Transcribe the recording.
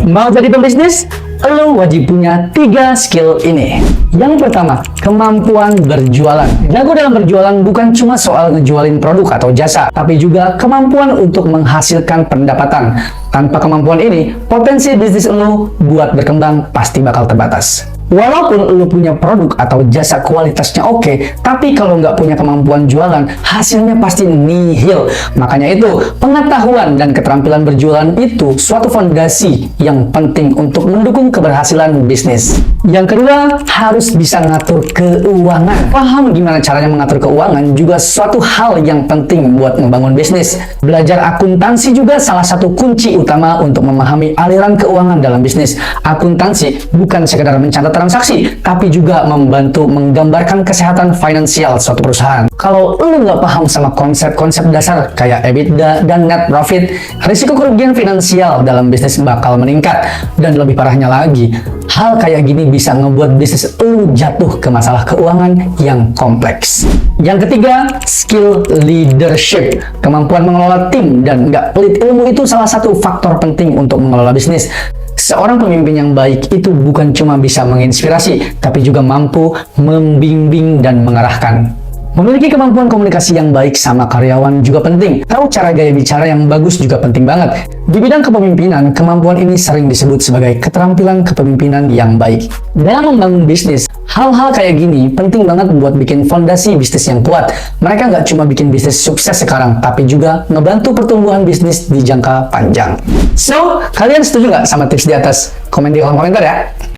Mau jadi pembisnis? Lo wajib punya 3 skill ini. Yang pertama, kemampuan berjualan. Jago dalam berjualan bukan cuma soal ngejualin produk atau jasa, tapi juga kemampuan untuk menghasilkan pendapatan. Tanpa kemampuan ini, potensi bisnis lo buat berkembang pasti bakal terbatas. Walaupun lo punya produk atau jasa kualitasnya oke, tapi kalau nggak punya kemampuan jualan, hasilnya pasti nihil. Makanya itu, pengetahuan dan keterampilan berjualan itu suatu fondasi yang penting untuk mendukung keberhasilan bisnis. Yang kedua, harus bisa ngatur keuangan. Paham gimana caranya mengatur keuangan juga suatu hal yang penting buat membangun bisnis. Belajar akuntansi juga salah satu kunci utama untuk memahami aliran keuangan dalam bisnis. Akuntansi bukan sekedar mencatat transaksi, tapi juga membantu menggambarkan kesehatan finansial suatu perusahaan. Kalau lu nggak paham sama konsep-konsep dasar kayak EBITDA dan net profit, risiko kerugian finansial dalam bisnis bakal meningkat. Dan lebih parahnya lagi, hal kayak gini bisa ngebuat bisnis lu jatuh ke masalah keuangan yang kompleks. Yang ketiga, skill leadership. Kemampuan mengelola tim dan nggak pelit ilmu itu salah satu faktor penting untuk mengelola bisnis. Seorang pemimpin yang baik itu bukan cuma bisa menginspirasi, tapi juga mampu membimbing dan mengarahkan. Memiliki kemampuan komunikasi yang baik sama karyawan juga penting. Tahu cara gaya bicara yang bagus juga penting banget. Di bidang kepemimpinan, kemampuan ini sering disebut sebagai keterampilan kepemimpinan yang baik. Dalam membangun bisnis, hal-hal kayak gini penting banget buat bikin fondasi bisnis yang kuat. Mereka nggak cuma bikin bisnis sukses sekarang, tapi juga ngebantu pertumbuhan bisnis di jangka panjang. So, kalian setuju nggak sama tips di atas? Komen di kolom komentar ya.